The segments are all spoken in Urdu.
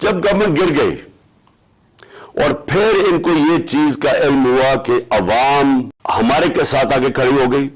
جب گورنمنٹ گر گئی اور پھر ان کو یہ چیز کا علم ہوا کہ عوام ہمارے کے ساتھ آگے کھڑی ہو گئی،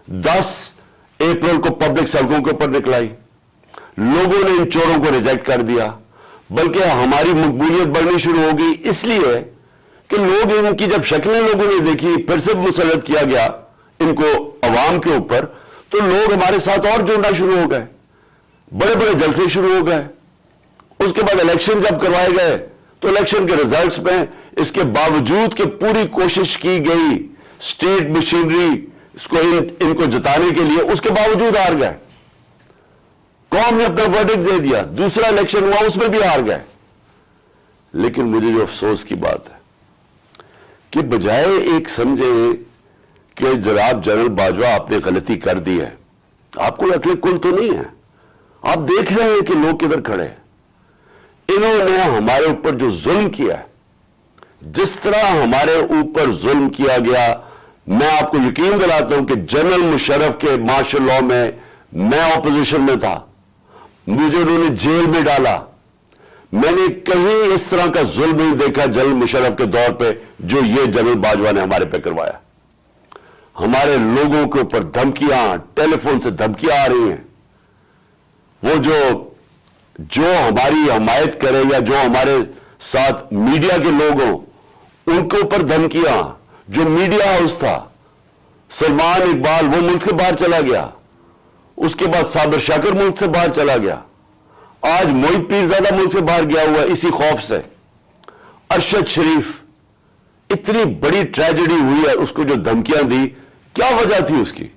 10 اپریل کو پبلک سڑکوں کے اوپر نکلائی، لوگوں نے ان چوروں کو ریجیکٹ کر دیا، بلکہ ہماری مقبولیت بڑھنی شروع ہو گئی اس لیے کہ لوگ ان کی جب شکلیں لوگوں نے دیکھی، پھر سے مسلط کیا گیا ان کو عوام کے اوپر، تو لوگ ہمارے ساتھ اور جڑنا شروع ہو گئے، بڑے بڑے جلسے شروع ہو گئے۔ اس کے بعد الیکشن جب کروائے گئے تو الیکشن کے ریزلٹس میں اس کے باوجود کہ پوری کوشش کی گئی اسٹیٹ مشینری اس کو ان کو جتانے کے لیے، اس کے باوجود ہار گئے۔ قوم نے اپنا ورڈکٹ دے دیا، دوسرا الیکشن ہوا اس میں بھی ہار گئے۔ لیکن مجھے جو افسوس کی بات ہے کہ بجائے ایک سمجھے کہ جناب جنرل باجوہ آپ نے غلطی کر دی ہے، آپ کو عقل کل تو نہیں ہے، آپ دیکھ رہے ہیں کہ لوگ کدھر کھڑے ہیں۔ انہوں نے ہمارے اوپر جو ظلم کیا ہے، جس طرح ہمارے اوپر ظلم کیا گیا، میں آپ کو یقین دلاتا ہوں کہ جنرل مشرف کے مارشل لاء میں اپوزیشن میں تھا، مجھے انہوں نے جیل میں ڈالا، میں نے کہیں اس طرح کا ظلم نہیں دیکھا جنرل مشرف کے دور پہ جو یہ جنرل باجوہ نے ہمارے پہ کروایا۔ ہمارے لوگوں کے اوپر دھمکیاں، ٹیلی فون سے دھمکیاں آ رہی ہیں، وہ جو ہماری حمایت کرے یا جو ہمارے ساتھ میڈیا کے لوگ ہوں ان کے اوپر دھمکیاں، جو میڈیا ہاؤس تھا، سلمان اقبال وہ ملک سے باہر چلا گیا، اس کے بعد صابر شاکر ملک سے باہر چلا گیا، آج موحد پیرزادہ ملک سے باہر گیا ہوا اسی خوف سے، ارشد شریف، اتنی بڑی ٹریجڈی ہوئی ہے، اس کو جو دھمکیاں دی، کیا وجہ تھی اس کی؟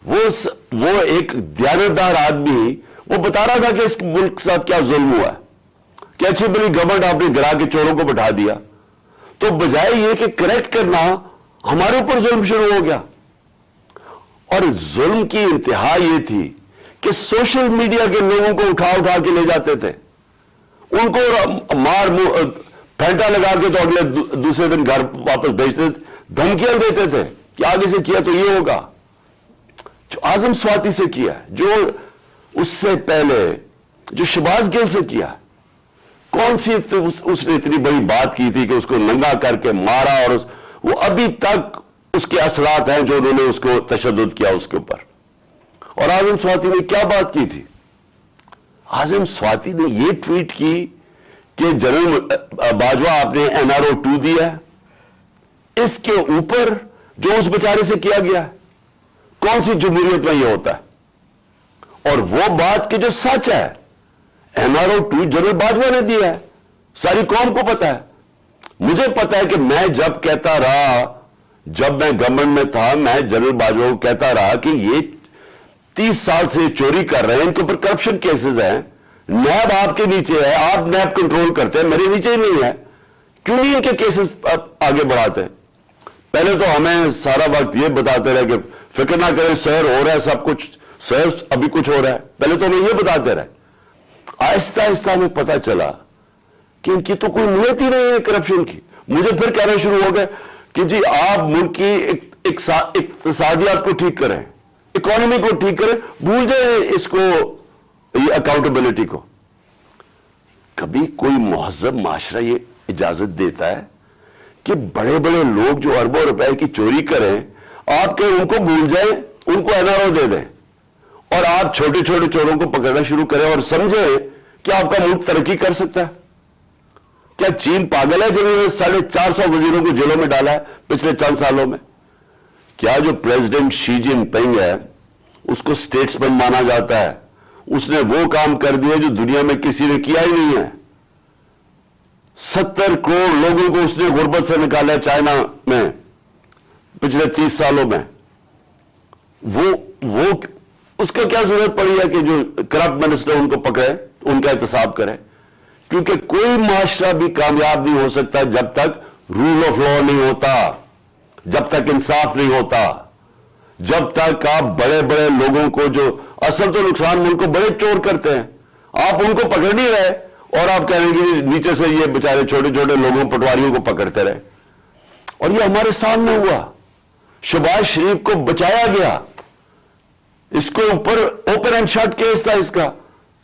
وہ ایک دیانتدار آدمی وہ بتا رہا تھا کہ اس ملک کے ساتھ کیا ظلم ہوا ہے، کہ اچھی بڑی گورنمنٹ آپ نے گرا کے چوروں کو بٹھا دیا، تو بجائے یہ کہ کریکٹ کرنا ہمارے اوپر ظلم شروع ہو گیا۔ اور ظلم کی انتہا یہ تھی کہ سوشل میڈیا کے لوگوں کو اٹھا کے لے جاتے تھے، ان کو پھینٹا لگا کے تو اگلے دوسرے دن گھر واپس بھیجتے تھے، دھمکیاں دیتے تھے کہ آگے سے کیا تو یہ ہوگا۔ جو اعظم سواتی سے کیا، جو اس سے پہلے جو شہباز گل سے کیا، کون سی اس نے اتنی بڑی بات کی تھی کہ اس کو ننگا کر کے مارا، اور وہ ابھی تک اس کے اثرات ہیں جو انہوں نے اس کو تشدد کیا اس کے اوپر۔ اور اعظم سواتی نے کیا بات کی تھی؟ اعظم سواتی نے یہ ٹویٹ کی کہ جنرل باجوہ آپ نے NRO 2 دیا ہے، اس کے اوپر جو اس بیچارے سے کیا گیا ہے، کون سی جمہوریت میں یہ ہوتا ہے؟ اور وہ بات کہ جو سچ ہے، NRO 2 جنرل باجوہ نے دیا ہے، ساری قوم کو پتا ہے، مجھے پتا ہے کہ میں جب کہتا رہا، جب میں گورنمنٹ میں تھا، میں جنرل باجوہ کو کہتا رہا کہ یہ 30 سال سے چوری کر رہے ہیں، ان کے اوپر کرپشن کیسز ہیں، نیب آپ کے نیچے ہے، آپ نیب کنٹرول کرتے ہیں، میرے نیچے ہی نہیں ہے، کیوں نہیں ان کے کیسز آگے بڑھاتے؟ پہلے تو ہمیں سارا وقت یہ بتاتے رہے کہ فکر نہ کریں سر، ہو رہا ہے سب کچھ، سر ابھی کچھ ہو رہا ہے، پہلے تو ہمیں یہ بتاتے رہے۔ آہستہ آہستہ ہمیں پتا چلا کہ ان کی تو کوئی نیت ہی نہیں ہے کرپشن کی۔ مجھے پھر کہنا شروع ہو گئے کہ جی آپ ملک کی اقتصادیات کو ٹھیک کریں، اکانومی کو ٹھیک کریں، بھول جائیں اس کو، یہ اکاؤنٹیبلٹی کو۔ کبھی کوئی مہذب معاشرہ یہ اجازت دیتا ہے کہ بڑے بڑے لوگ جو اربوں روپے کی چوری کریں، آپ کہ ان کو بھول جائیں، ان کو NRO دے دیں، اور آپ چھوٹے چھوٹے چوروں کو پکڑنا شروع کریں اور سمجھیں کہ آپ کا ملک ترقی کر سکتا ہے؟ کیا چین پاگل ہے جنہوں نے 450 وزیروں کو جیلوں میں ڈالا ہے پچھلے چند سالوں میں؟ کیا جو پریزیڈنٹ شی جن پنگ ہے اس کو اسٹیٹس مین مانا جاتا ہے، اس نے وہ کام کر دیا جو دنیا میں کسی نے کیا ہی نہیں ہے۔ 70 کروڑ لوگوں کو اس نے غربت سے نکالا ہے چائنا میں پچھلے 30 سالوں میں۔ وہ اس کا کیا ضرورت پڑی ہے کہ جو کرپٹ منسٹر ان کو پکڑے، ان کا احتساب کرے؟ کیونکہ کوئی معاشرہ بھی کامیاب نہیں ہو سکتا جب تک رول آف لا نہیں ہوتا، جب تک انصاف نہیں ہوتا، جب تک آپ بڑے بڑے لوگوں کو جو اصل تو نقصان ملک کو بڑے چور کرتے ہیں، آپ ان کو پکڑ نہیں رہے اور آپ کہہ رہے ہیں کہ نیچے سے یہ بیچارے چھوٹے چھوٹے لوگوں پٹواریوں کو پکڑتے رہے۔ اور یہ ہمارے سامنے ہوا، شہباز شریف کو بچایا گیا، اس کو اوپن اینڈ شٹ کیس تھا اس کا،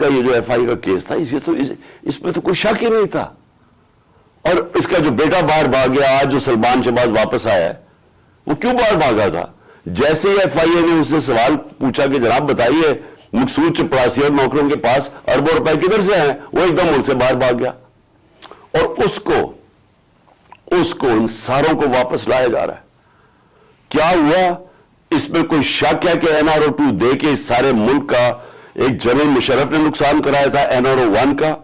کا یہ جو ایف آئی کا کیس تھا، اس پہ تو کوئی شک ہی نہیں تھا. اور اس کا جو بیٹا باہر بھاگ گیا، آج جو سلمان شہباز واپس آیا ہے، وہ کیوں باہر بھاگا تھا؟ جیسے ہی ایف آئی اے نے اس سے سوال پوچھا کہ جناب بتائیے مقصود چپراسی اور نوکروں کے پاس اربوں روپے کدھر سے ہیں، وہ ایک دم ملک سے باہر بھاگ گیا. اور اس کو ان ساروں کو واپس لایا جا رہا ہے. کیا ہوا؟ اس میں کوئی شک ہے کہ NRO-2 دے کے اس سارے ملک کا ایک جنرل مشرف نے نقصان کرایا تھا NRO-1 کا.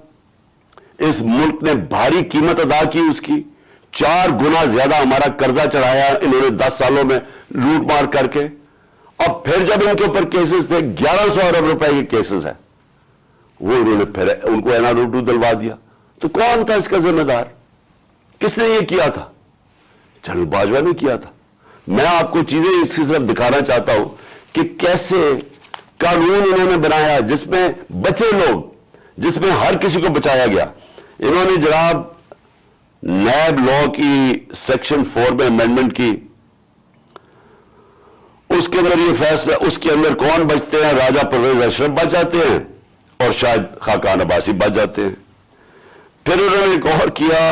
اس ملک نے بھاری قیمت ادا کی اس کی، 4 گنا زیادہ ہمارا قرضہ چڑھایا انہوں نے 10 سالوں میں لوٹ مار کر کے. اب پھر جب ان کے اوپر کیسز تھے، 1100 ارب روپے کے کیسز ہیں، وہ انہوں نے پھر ان کو NRO-2 دلوا دیا. تو کون تھا اس کا ذمہ دار؟ کس نے یہ کیا تھا؟ جنرل باجوہ نے کیا تھا. میں آپ کو چیزیں اس کی طرف دکھانا چاہتا ہوں کہ کیسے قانون انہوں نے بنایا جس میں بچے لوگ، جس میں ہر کسی کو بچایا گیا. انہوں نے جناب نیب لا کی سیکشن 4 میں امینڈمنٹ کی، اس کے اندر یہ فیصلہ، اس کے اندر کون بچتے ہیں؟ راجہ پرویز اشرف بچ جاتے ہیں اور شاید خاقان عباسی بچ جاتے ہیں. پھر انہوں نے ایک اور کیا،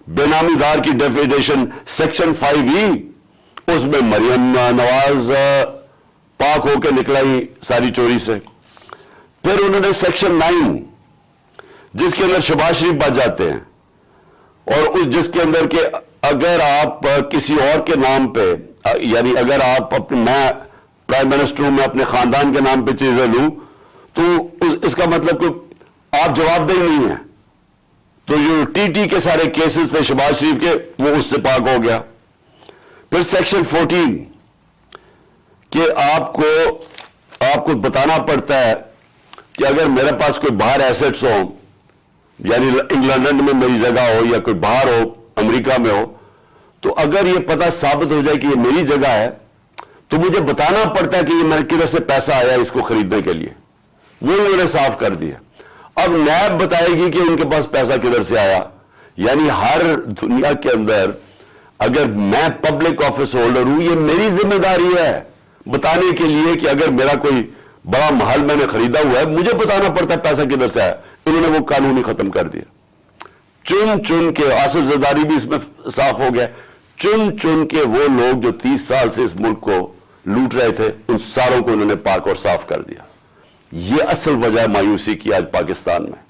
بے نامی دار کی ڈیفیڈیشن سیکشن 5E، اس میں مریم نواز پاک ہو کے نکلا ہی ساری چوری سے. پھر انہوں نے سیکشن 9 جس کے اندر شہباز شریف بچ جاتے ہیں، اور جس کے اندر کہ اگر آپ کسی اور کے نام پہ، یعنی اگر آپ میں پرائم منسٹر ہوں، میں اپنے خاندان کے نام پہ چیزیں لوں تو اس کا مطلب کہ آپ جواب دہ نہیں ہیں. تو جو TT کے سارے کیسز تھے شہباز شریف کے، وہ اس سے پاک ہو گیا. پھر سیکشن 14 کہ آپ کو بتانا پڑتا ہے کہ اگر میرے پاس کوئی باہر ایسٹس ہوں، یعنی انگلینڈ میں میری جگہ ہو یا کوئی باہر ہو، امریکہ میں ہو، تو اگر یہ پتہ ثابت ہو جائے کہ یہ میری جگہ ہے تو مجھے بتانا پڑتا ہے کہ یہ میرے کدھر سے پیسہ آیا اس کو خریدنے کے لیے. وہ انہوں نے صاف کر دیا. اب نیب بتائے گی کہ ان کے پاس پیسہ کدھر سے آیا. یعنی ہر دنیا کے اندر اگر میں پبلک آفس ہولڈر ہوں، یہ میری ذمہ داری ہے بتانے کے لیے کہ اگر میرا کوئی بڑا محل میں نے خریدا ہوا ہے، مجھے بتانا پڑتا ہے پیسہ کدھر سے آیا. انہوں نے وہ قانون ہی ختم کر دیا. چن کے آصف زرداری بھی اس میں صاف ہو گیا. چن کے وہ لوگ جو 30 سال سے اس ملک کو لوٹ رہے تھے، ان ساروں کو انہوں نے پاک اور صاف کر دیا. یہ اصل وجہ مایوسی کی آج پاکستان میں.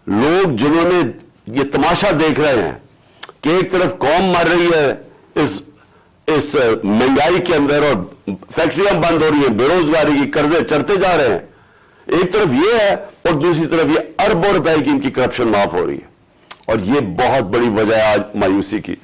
لوگ جنہوں نے یہ تماشا دیکھ رہے ہیں کہ ایک طرف قوم مر رہی ہے اس مہنگائی کے اندر اور فیکٹریاں بند ہو رہی ہیں، بے روزگاری کی قرضے چڑھتے جا رہے ہیں، ایک طرف یہ ہے اور دوسری طرف یہ اربوں روپے کی ان کی کرپشن معاف ہو رہی ہے. اور یہ بہت بڑی وجہ ہے آج مایوسی کی.